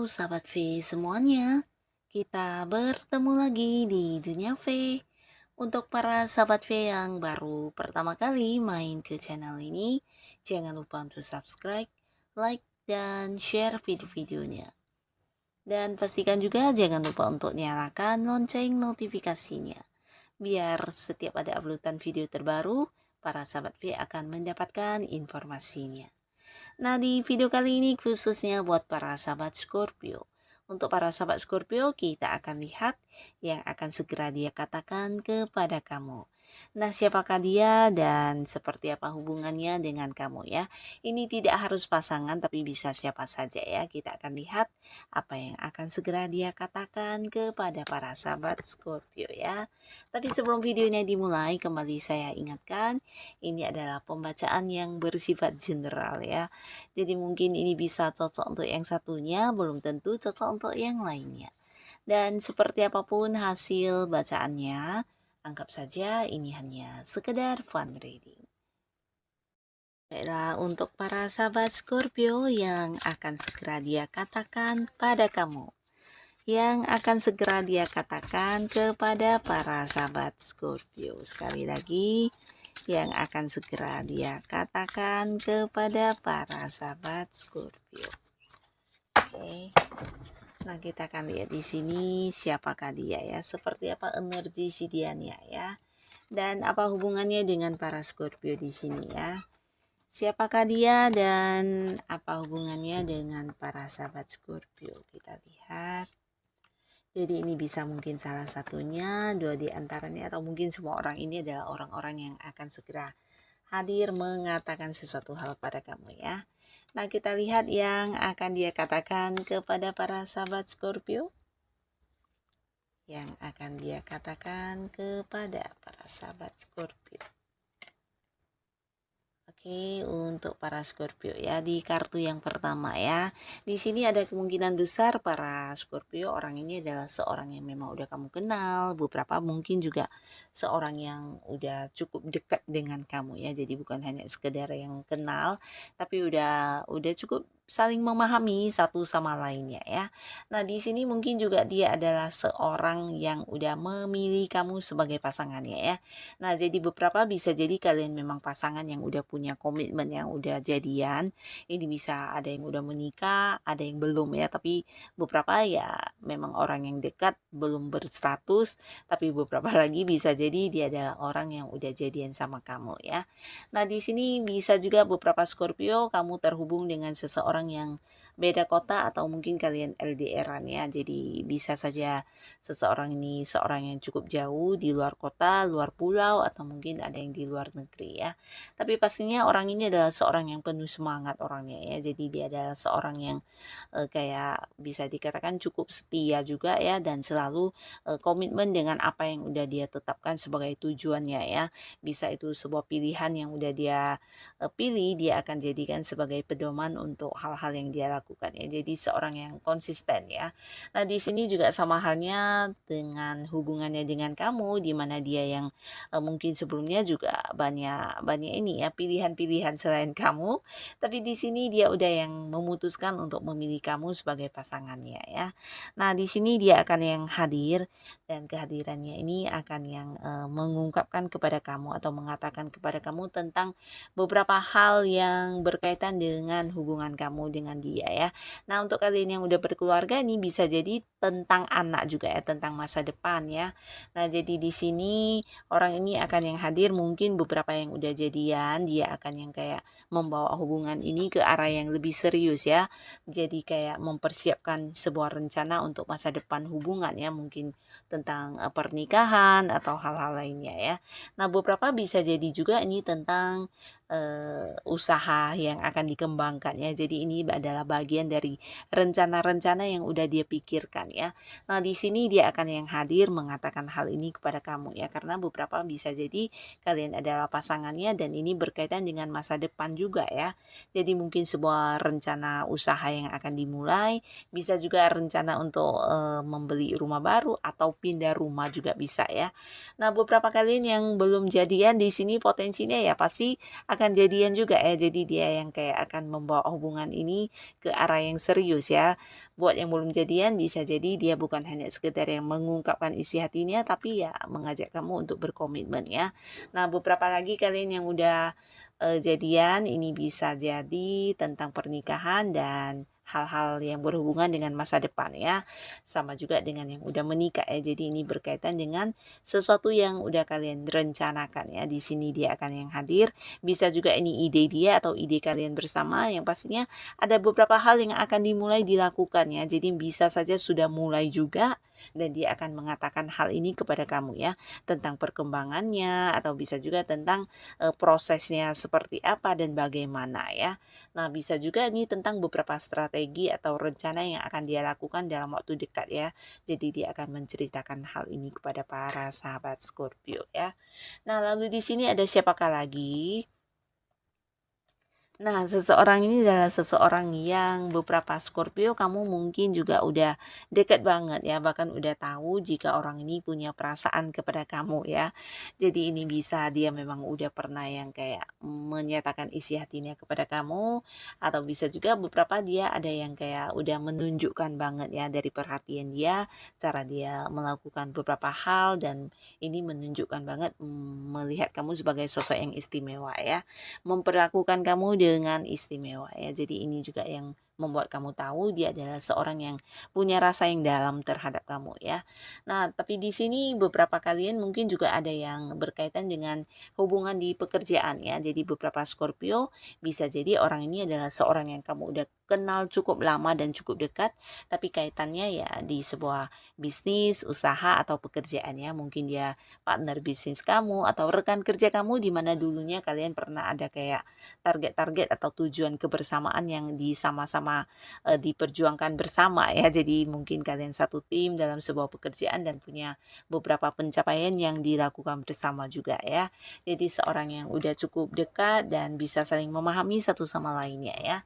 sahabat V semuanya, kita bertemu lagi di Dunia V. Untuk para sahabat V yang baru pertama kali main ke channel ini, jangan lupa untuk subscribe, like, dan share video-videonya. Dan pastikan juga jangan lupa untuk nyalakan lonceng notifikasinya. Biar setiap ada uploadan video terbaru, para sahabat V akan mendapatkan informasinya. Nah, di video kali ini khususnya buat para sahabat Scorpio. Untuk para sahabat Scorpio, kita akan lihat yang akan segera dia katakan kepada kamu. Nah, siapakah dia dan seperti apa hubungannya dengan kamu ya? Ini tidak harus pasangan tapi bisa siapa saja ya. Kita akan lihat apa yang akan segera dia katakan kepada para sahabat Scorpio ya. Tapi sebelum videonya dimulai, kembali saya ingatkan, ini adalah pembacaan yang bersifat general ya. Jadi mungkin ini bisa cocok untuk yang satunya, belum tentu cocok untuk yang lainnya. Dan seperti apapun hasil bacaannya, anggap saja ini hanya sekedar fun reading. Baiklah, untuk para sahabat Scorpio yang akan segera dia katakan pada kamu. Yang akan segera dia katakan kepada para sahabat Scorpio. Sekali lagi, yang akan segera dia katakan kepada para sahabat Scorpio. Oke. Nah, kita akan lihat di sini siapakah dia ya, seperti apa energi si dianya ya. Dan apa hubungannya dengan para Scorpio di sini ya. Siapakah dia dan apa hubungannya dengan para sahabat Scorpio? Kita lihat. Jadi ini bisa mungkin salah satunya, dua di antaranya, atau mungkin semua orang ini adalah orang-orang yang akan segera hadir mengatakan sesuatu hal pada kamu ya. Nah, kita lihat yang akan dia katakan kepada para sahabat Scorpio. Yang akan dia katakan kepada para sahabat Scorpio. Oke, untuk para Scorpio ya, di kartu yang pertama ya. Di sini ada kemungkinan besar para Scorpio orang ini adalah seorang yang memang udah kamu kenal, beberapa mungkin juga seorang yang udah cukup dekat dengan kamu ya. Jadi bukan hanya sekedar yang kenal, tapi udah cukup saling memahami satu sama lainnya ya. Nah, di sini mungkin juga dia adalah seorang yang udah memilih kamu sebagai pasangannya ya. Nah, jadi beberapa bisa jadi kalian memang pasangan yang udah punya komitmen, yang udah jadian. Ini bisa ada yang udah menikah, ada yang belum ya. Tapi beberapa ya memang orang yang dekat, belum berstatus. Tapi beberapa lagi bisa jadi dia adalah orang yang udah jadian sama kamu ya. Nah, di sini bisa juga beberapa Scorpio kamu terhubung dengan seseorang yang beda kota atau mungkin kalian LDR-an ya. Jadi bisa saja seseorang ini seorang yang cukup jauh di luar kota, luar pulau, atau mungkin ada yang di luar negeri ya. Tapi pastinya orang ini adalah seorang yang penuh semangat orangnya ya. Jadi dia adalah seorang yang kayak bisa dikatakan cukup setia juga ya, dan selalu komitmen dengan apa yang udah dia tetapkan sebagai tujuannya ya. Bisa itu sebuah pilihan yang udah dia pilih, dia akan jadikan sebagai pedoman untuk hal-hal yang dia lakukan ya. Jadi seorang yang konsisten ya. Nah, di sini juga sama halnya dengan hubungannya dengan kamu, di mana dia yang mungkin sebelumnya juga banyak ini ya pilihan-pilihan selain kamu, tapi di sini dia udah yang memutuskan untuk memilih kamu sebagai pasangannya ya. Nah, di sini dia akan yang hadir, dan kehadirannya ini akan yang mengungkapkan kepada kamu atau mengatakan kepada kamu tentang beberapa hal yang berkaitan dengan hubungan kamu dengan dia ya. Nah, untuk kalian yang udah berkeluarga ini bisa jadi tentang anak juga ya, tentang masa depan ya. Nah, jadi di sini orang ini akan yang hadir, mungkin beberapa yang udah jadian, dia akan yang kayak membawa hubungan ini ke arah yang lebih serius ya. Jadi kayak mempersiapkan sebuah rencana untuk masa depan hubungan ya, mungkin tentang pernikahan atau hal-hal lainnya ya. Nah, beberapa bisa jadi juga ini tentang usaha yang akan dikembangkan ya. Jadi ini adalah bagian dari rencana-rencana yang udah dia pikirkan ya. Nah, di sini dia akan yang hadir mengatakan hal ini kepada kamu ya, karena beberapa bisa jadi kalian adalah pasangannya dan ini berkaitan dengan masa depan juga ya. Jadi mungkin sebuah rencana usaha yang akan dimulai, bisa juga rencana untuk membeli rumah baru atau pindah rumah juga bisa ya. Nah, beberapa kalian yang belum jadian di sini potensinya ya pasti akan jadian juga ya. Jadi dia yang kayak akan membawa hubungan ini ke arah yang serius ya. Buat yang belum jadian bisa jadi dia bukan hanya sekedar yang mengungkapkan isi hatinya, tapi ya mengajak kamu untuk berkomitmen ya. Nah, beberapa lagi kalian yang udah jadian ini bisa jadi tentang pernikahan dan hal-hal yang berhubungan dengan masa depan ya. Sama juga dengan yang udah menikah ya. Jadi ini berkaitan dengan sesuatu yang udah kalian rencanakan ya. Di sini dia akan yang hadir. Bisa juga ini ide dia atau ide kalian bersama, yang pastinya ada beberapa hal yang akan dimulai dilakukan ya. Jadi bisa saja sudah mulai juga dan dia akan mengatakan hal ini kepada kamu ya, tentang perkembangannya atau bisa juga tentang prosesnya seperti apa dan bagaimana ya. Nah, bisa juga ini tentang beberapa strategi atau rencana yang akan dia lakukan dalam waktu dekat ya. Jadi dia akan menceritakan hal ini kepada para sahabat Scorpio ya. Nah, lalu di sini ada siapakah lagi? Nah, seseorang ini adalah seseorang yang beberapa Scorpio kamu mungkin juga udah deket banget ya, bahkan udah tahu jika orang ini punya perasaan kepada kamu ya. Jadi ini bisa dia memang udah pernah yang kayak menyatakan isi hatinya kepada kamu, atau bisa juga beberapa dia ada yang kayak udah menunjukkan banget ya dari perhatian dia, cara dia melakukan beberapa hal, dan ini menunjukkan banget melihat kamu sebagai sosok yang istimewa ya, memperlakukan kamu dengan istimewa ya. Jadi ini juga yang membuat kamu tahu dia adalah seorang yang punya rasa yang dalam terhadap kamu ya. Nah, tapi di sini beberapa kalian mungkin juga ada yang berkaitan dengan hubungan di pekerjaan ya. Jadi beberapa Scorpio bisa jadi orang ini adalah seorang yang kamu udah kenal cukup lama dan cukup dekat, tapi kaitannya ya di sebuah bisnis, usaha atau pekerjaan ya. Mungkin dia partner bisnis kamu atau rekan kerja kamu, di mana dulunya kalian pernah ada kayak target-target atau tujuan kebersamaan yang sama-sama diperjuangkan bersama ya. Jadi mungkin kalian satu tim dalam sebuah pekerjaan dan punya beberapa pencapaian yang dilakukan bersama juga ya. Jadi seorang yang udah cukup dekat dan bisa saling memahami satu sama lainnya ya.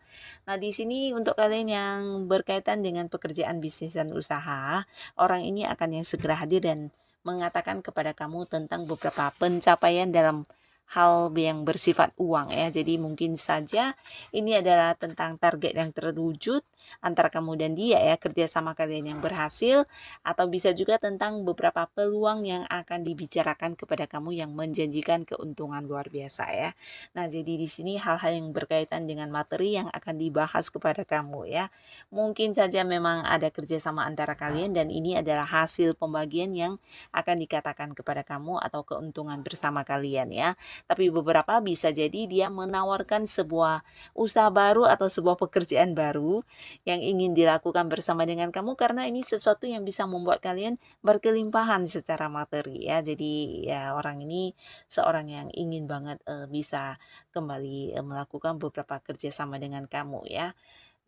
Nah, di sini untuk kalian yang berkaitan dengan pekerjaan bisnis dan usaha, orang ini akan yang segera hadir dan mengatakan kepada kamu tentang beberapa pencapaian dalam hal yang bersifat uang ya. Jadi mungkin saja ini adalah tentang target yang terwujud antara kamu dan dia ya, kerjasama kalian yang berhasil, atau bisa juga tentang beberapa peluang yang akan dibicarakan kepada kamu yang menjanjikan keuntungan luar biasa ya. Nah, jadi di sini hal-hal yang berkaitan dengan materi yang akan dibahas kepada kamu ya. Mungkin saja memang ada kerjasama antara kalian dan ini adalah hasil pembagian yang akan dikatakan kepada kamu atau keuntungan bersama kalian ya. Tapi beberapa bisa jadi dia menawarkan sebuah usaha baru atau sebuah pekerjaan baru yang ingin dilakukan bersama dengan kamu, karena ini sesuatu yang bisa membuat kalian berkelimpahan secara materi ya. Jadi ya orang ini seorang yang ingin banget bisa kembali melakukan beberapa kerjasama dengan kamu ya.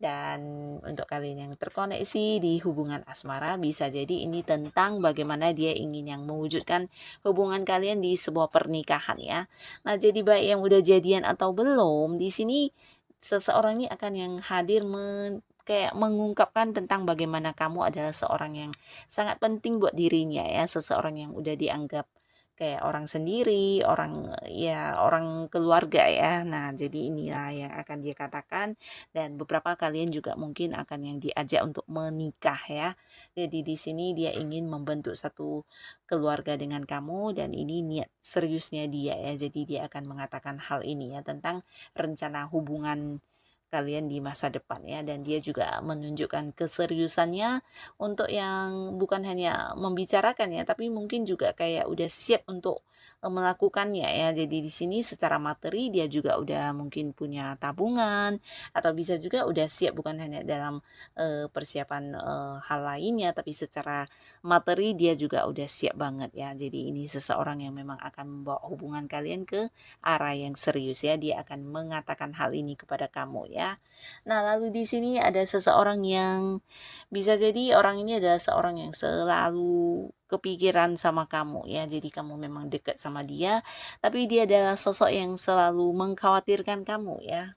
Dan untuk kalian yang terkoneksi di hubungan asmara, bisa jadi ini tentang bagaimana dia ingin yang mewujudkan hubungan kalian di sebuah pernikahan ya. Nah, jadi baik yang udah jadian atau belum, di sini seseorang ini akan yang hadir kayak mengungkapkan tentang bagaimana kamu adalah seorang yang sangat penting buat dirinya ya, seseorang yang udah dianggap kayak orang sendiri, orang ya orang keluarga ya. Nah, jadi inilah yang akan dia katakan, dan beberapa kalian juga mungkin akan yang diajak untuk menikah ya. Jadi di sini dia ingin membentuk satu keluarga dengan kamu, dan ini niat seriusnya dia ya. Jadi dia akan mengatakan hal ini ya tentang rencana hubungan kalian di masa depan ya, dan dia juga menunjukkan keseriusannya untuk yang bukan hanya membicarakan ya, tapi mungkin juga kayak udah siap untuk melakukannya ya. Jadi di sini secara materi dia juga udah mungkin punya tabungan, atau bisa juga udah siap bukan hanya dalam persiapan hal lainnya, tapi secara materi dia juga udah siap banget ya. Jadi ini seseorang yang memang akan membawa hubungan kalian ke arah yang serius ya. Dia akan mengatakan hal ini kepada kamu ya. Nah, lalu di sini ada seseorang yang bisa jadi orang ini adalah seorang yang selalu kepikiran sama kamu ya. Jadi kamu memang dekat sama dia, tapi dia adalah sosok yang selalu mengkhawatirkan kamu ya.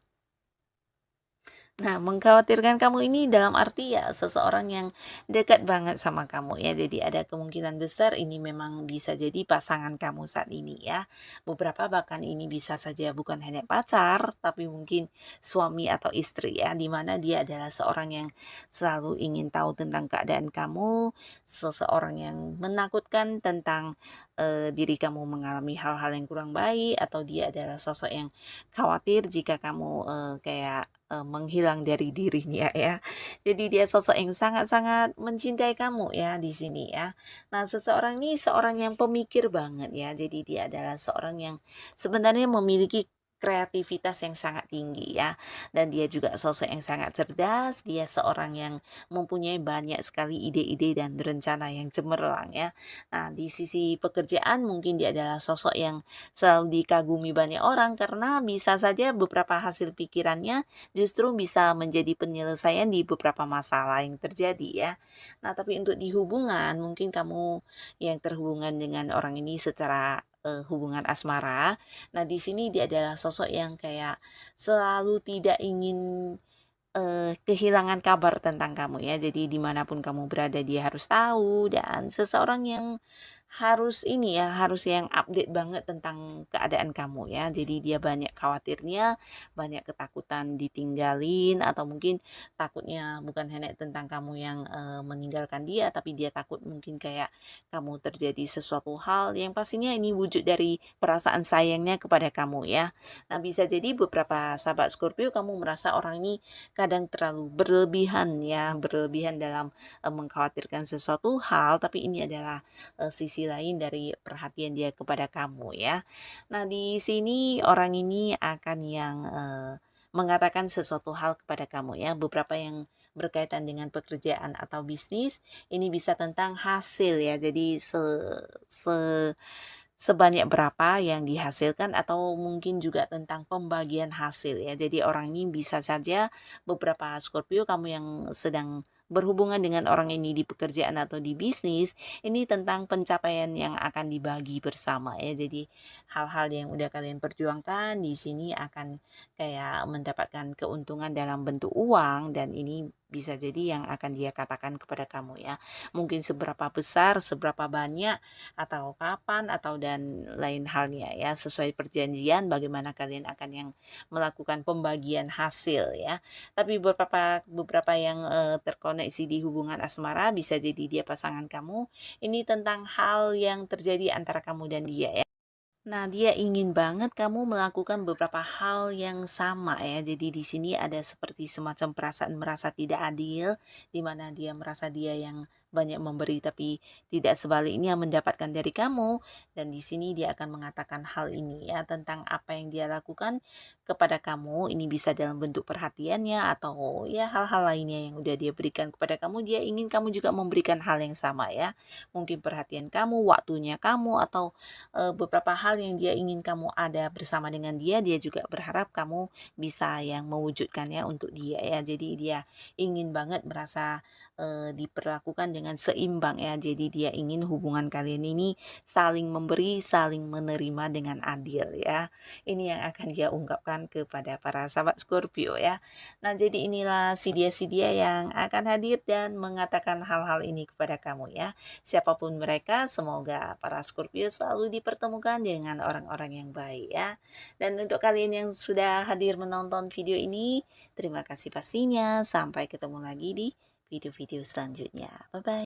Nah, mengkhawatirkan kamu ini dalam arti ya seseorang yang dekat banget sama kamu ya. Jadi ada kemungkinan besar ini memang bisa jadi pasangan kamu saat ini ya. Beberapa bahkan ini bisa saja bukan hanya pacar, tapi mungkin suami atau istri ya. Dimana dia adalah seorang yang selalu ingin tahu tentang keadaan kamu, seseorang yang menakutkan tentang diri kamu mengalami hal-hal yang kurang baik, atau dia adalah sosok yang khawatir jika kamu kayak menghilang dari dirinya ya. Jadi dia sosok yang sangat-sangat mencintai kamu ya di sini ya. Nah, seseorang ini seorang yang pemikir banget ya. Jadi dia adalah seorang yang sebenarnya memiliki kreativitas yang sangat tinggi ya. Dan dia juga sosok yang sangat cerdas, dia seorang yang mempunyai banyak sekali ide-ide dan rencana yang cemerlang ya. Nah, di sisi pekerjaan mungkin dia adalah sosok yang selalu dikagumi banyak orang karena bisa saja beberapa hasil pikirannya justru bisa menjadi penyelesaian di beberapa masalah yang terjadi ya. Nah, tapi untuk di hubungan, mungkin kamu yang terhubungan dengan orang ini secara hubungan asmara. Nah, di sini dia adalah sosok yang kayak selalu tidak ingin kehilangan kabar tentang kamu ya. Jadi dimanapun kamu berada dia harus tahu, dan seseorang yang harus ini ya, harus yang update banget tentang keadaan kamu ya. Jadi dia banyak khawatirnya, banyak ketakutan ditinggalin, atau mungkin takutnya bukan hanya tentang kamu yang meninggalkan dia, tapi dia takut mungkin kayak kamu terjadi sesuatu hal yang pastinya ini wujud dari perasaan sayangnya kepada kamu ya. Nah, bisa jadi beberapa sahabat Scorpio kamu merasa orang ini kadang terlalu berlebihan ya, berlebihan dalam mengkhawatirkan sesuatu hal, tapi ini adalah sisi lain dari perhatian dia kepada kamu ya. Nah, di sini orang ini akan yang mengatakan sesuatu hal kepada kamu ya, beberapa yang berkaitan dengan pekerjaan atau bisnis, ini bisa tentang hasil ya. Jadi se sebanyak berapa yang dihasilkan, atau mungkin juga tentang pembagian hasil ya. Jadi orang ini bisa saja beberapa Scorpio kamu yang sedang berhubungan dengan orang ini di pekerjaan atau di bisnis, ini tentang pencapaian yang akan dibagi bersama ya. Jadi hal-hal yang udah kalian perjuangkan di sini akan kayak mendapatkan keuntungan dalam bentuk uang, dan ini bisa jadi yang akan dia katakan kepada kamu ya. Mungkin seberapa besar, seberapa banyak, atau kapan, atau dan lain halnya ya, sesuai perjanjian bagaimana kalian akan yang melakukan pembagian hasil ya. Tapi beberapa beberapa yang terkoneksi di hubungan asmara, bisa jadi dia pasangan kamu, ini tentang hal yang terjadi antara kamu dan dia ya. Nah, dia ingin banget kamu melakukan beberapa hal yang sama ya. Jadi di sini ada seperti semacam perasaan merasa tidak adil, di mana dia merasa dia yang banyak memberi tapi tidak sebaliknya mendapatkan dari kamu. Dan di sini dia akan mengatakan hal ini ya, tentang apa yang dia lakukan kepada kamu. Ini bisa dalam bentuk perhatiannya, atau ya hal-hal lainnya yang udah dia berikan kepada kamu. Dia ingin kamu juga memberikan hal yang sama ya. Mungkin perhatian kamu, waktunya kamu, atau beberapa hal yang dia ingin kamu ada bersama dengan dia, dia juga berharap kamu bisa yang mewujudkannya untuk dia ya. Jadi dia ingin banget merasa diperlakukan dengan seimbang ya. Jadi dia ingin hubungan kalian ini saling memberi, saling menerima dengan adil ya. Ini yang akan dia ungkapkan kepada para sahabat Scorpio ya. Nah, jadi inilah si dia yang akan hadir dan mengatakan hal-hal ini kepada kamu ya. Siapapun mereka, semoga para Scorpio selalu dipertemukan dengan orang-orang yang baik ya. Dan untuk kalian yang sudah hadir menonton video ini, terima kasih pastinya. Sampai ketemu lagi di video-video selanjutnya. Bye-bye.